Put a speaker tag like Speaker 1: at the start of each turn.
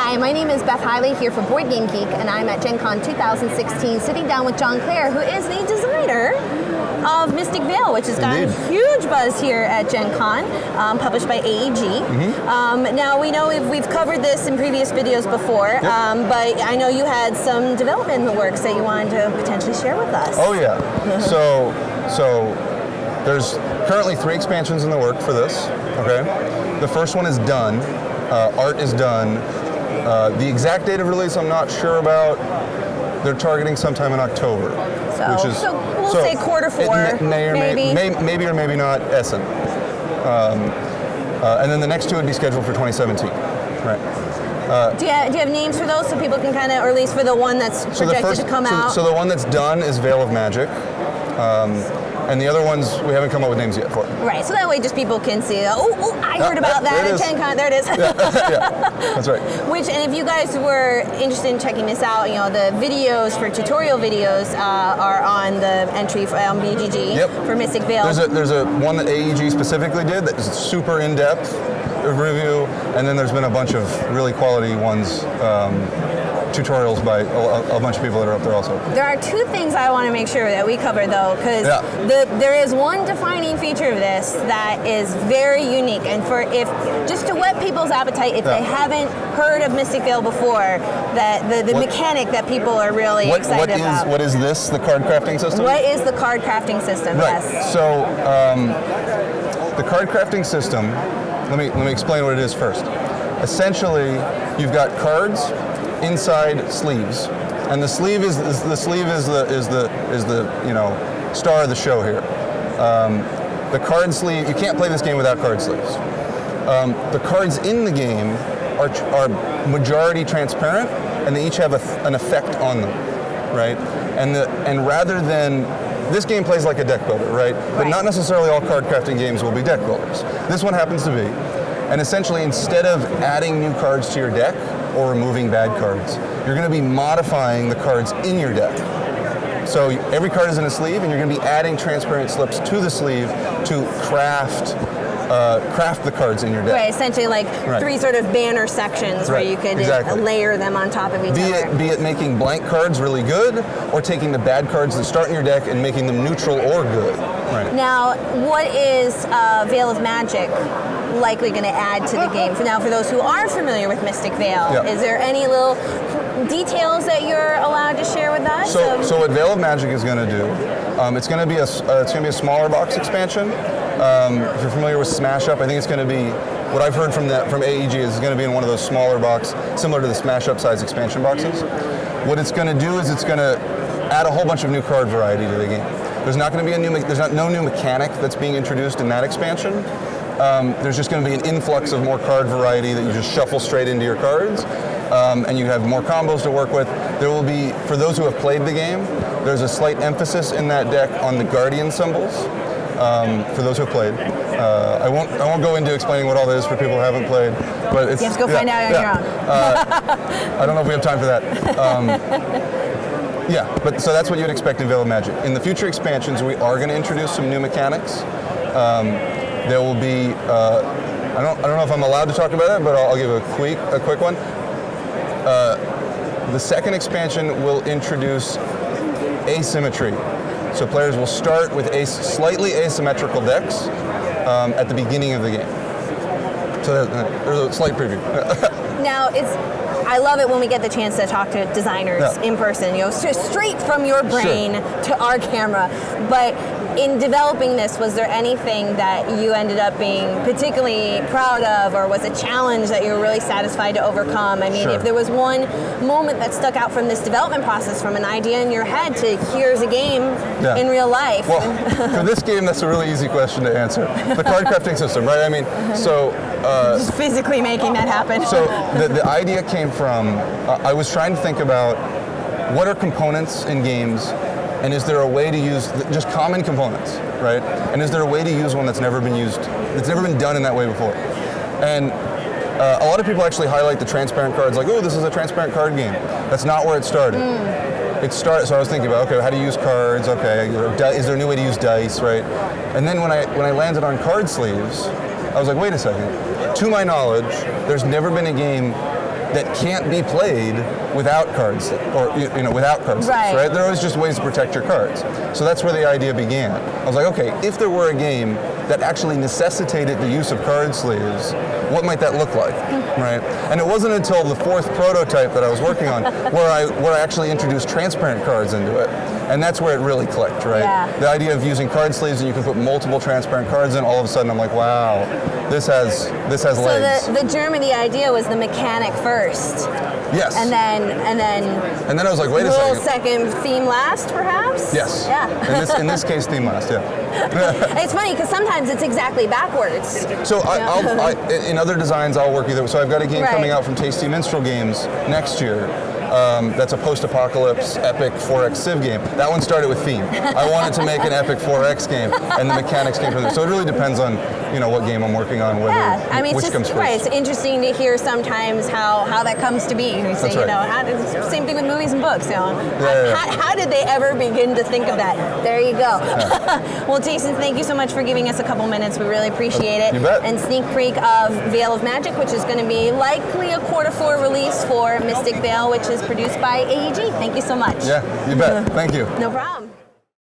Speaker 1: Hi, my name is Beth Hiley here for BoardGameGeek, and I'm at Gen Con 2016 sitting down with John Clare, who is the designer of Mystic Vale, which has gotten a huge buzz here at Gen Con, published by AEG. Now, we know we've covered this in previous videos before, but I know you had some development in the works that you wanted to potentially share with us.
Speaker 2: Oh, yeah. So there's currently 3 expansions in the work for this, okay? The first one is done. Art is done. The exact date of release I'm not sure about. They're targeting sometime in October.
Speaker 1: So we'll say quarter 4,
Speaker 2: maybe or maybe not Essen. And then the next 2 would be scheduled for 2017. Right.
Speaker 1: Do you have names for those so people can kind of, or at least for the one that's projected to come out?
Speaker 2: So the one that's done is Vale of Magic. And the other ones, we haven't come up with names yet for.
Speaker 1: Right, so that way just people can see, I heard about that at Gen Con, there it is.
Speaker 2: Yeah, that's right.
Speaker 1: And if you guys were interested in checking this out, the videos for tutorial videos are on the entry from BGG for Mystic Vale.
Speaker 2: There's a one that AEG specifically did that is super in-depth review, and then there's been a bunch of really quality ones, tutorials by a bunch of people that are up there also.
Speaker 1: There are 2 things I want to make sure that we cover though, because there is one defining feature of this that is very unique, and just to whet people's appetite if they haven't heard of Mystic Vale before, that the mechanic that people are really excited about.
Speaker 2: What is this, the card crafting system?
Speaker 1: What is the card crafting system?
Speaker 2: Right.
Speaker 1: Yes.
Speaker 2: So the card crafting system, let me explain what it is first. Essentially, you've got cards inside sleeves, and the sleeve is the star of the show here. The card sleeve, you can't play this game without card sleeves. The cards in the game are majority transparent, and they each have an effect on them, right? And rather than this game plays like a deck builder, right? But not necessarily all card crafting games will be deck builders. This one happens to be. And essentially, instead of adding new cards to your deck or removing bad cards, you're going to be modifying the cards in your deck. So every card is in a sleeve, and you're going to be adding transparent slips to the sleeve to craft the cards in your deck.
Speaker 1: Right, essentially like 3 sort of banner sections where you could layer them on top of each other.
Speaker 2: Be it making blank cards really good, or taking the bad cards that start in your deck and making them neutral or good. Right.
Speaker 1: Now, what is Vale of Magic likely going to add to the game? Now, for those who aren't familiar with Mystic Vale, is there any little details that you're allowed to share with us?
Speaker 2: So what Vale of Magic is going to do, it's going to be a smaller box expansion. If you're familiar with Smash Up, I think it's going to be, what I've heard from AEG is it's going to be in one of those smaller box, similar to the Smash Up size expansion boxes. What it's going to do is it's going to add a whole bunch of new card variety to the game. There's not going to be no new mechanic that's being introduced in that expansion. There's just going to be an influx of more card variety that you just shuffle straight into your cards, and you have more combos to work with. There will be, for those who have played the game, there's a slight emphasis in that deck on the Guardian symbols. For those who have played, I won't go into explaining what all that is for people who haven't played. But it's,
Speaker 1: you have to go find out on your own.
Speaker 2: I don't know if we have time for that. But so that's what you'd expect in Vale of Magic. In the future expansions, we are going to introduce some new mechanics. There will be, I don't know if I'm allowed to talk about it, but I'll give a quick one. The second expansion will introduce asymmetry. So players will start with slightly asymmetrical decks at the beginning of the game. So there's a slight preview.
Speaker 1: Now, I love it when we get the chance to talk to designers in person, straight from your brain to our camera. But in developing this, was there anything that you ended up being particularly proud of, or was a challenge that you were really satisfied to overcome? I mean, if there was one moment that stuck out from this development process, from an idea in your head to here's a game in real life.
Speaker 2: Well, for this game, that's a really easy question to answer. The card crafting system, right? I mean, so...
Speaker 1: just physically making that happen.
Speaker 2: So the idea came from, I was trying to think about what are components in games, and is there a way to use just common components, right? And is there a way to use one that's never been used, that's never been done in that way before? And a lot of people actually highlight the transparent cards, like, oh, this is a transparent card game. That's not where it started. So I was thinking about, okay, how to use cards, okay, is there a new way to use dice, right? And then when I landed on card sleeves, I was like, wait a second. To my knowledge, there's never been a game that can't be played without cards, or without card sleeves, right? There are always just ways to protect your cards. So that's where the idea began. I was like, okay, if there were a game that actually necessitated the use of card sleeves, what might that look like, right? And it wasn't until the 4th prototype that I was working on where I actually introduced transparent cards into it. And that's where it really clicked, right? Yeah. The idea of using card sleeves and you can put multiple transparent cards in, all of a sudden I'm like, wow, this has legs.
Speaker 1: So the germ of the idea was the mechanic first.
Speaker 2: Yes.
Speaker 1: And then
Speaker 2: I was like, wait a second.
Speaker 1: Second, theme last, perhaps?
Speaker 2: Yes.
Speaker 1: Yeah.
Speaker 2: In this case, theme last, yeah.
Speaker 1: It's funny because sometimes it's exactly backwards.
Speaker 2: So in other designs, I'll work either. So I've got a game coming out from Tasty Minstrel Games next year. That's a post-apocalypse epic 4X Civ game. That one started with theme. I wanted to make an epic 4X game, and the mechanics came from there. So it really depends on what game I'm working on, which comes first.
Speaker 1: Right, it's interesting to hear sometimes how that comes to be. You say, same thing with movies and books. How did they ever begin to think of that? There you go. Yeah. Well, Jason, thank you so much for giving us a couple minutes. We really appreciate it.
Speaker 2: You bet.
Speaker 1: And sneak peek of Vale of Magic, which is going to be likely a Q4 release for Mystic Vale, which is produced by AEG. Thank you so much.
Speaker 2: Yeah, you bet. Thank you.
Speaker 1: No problem.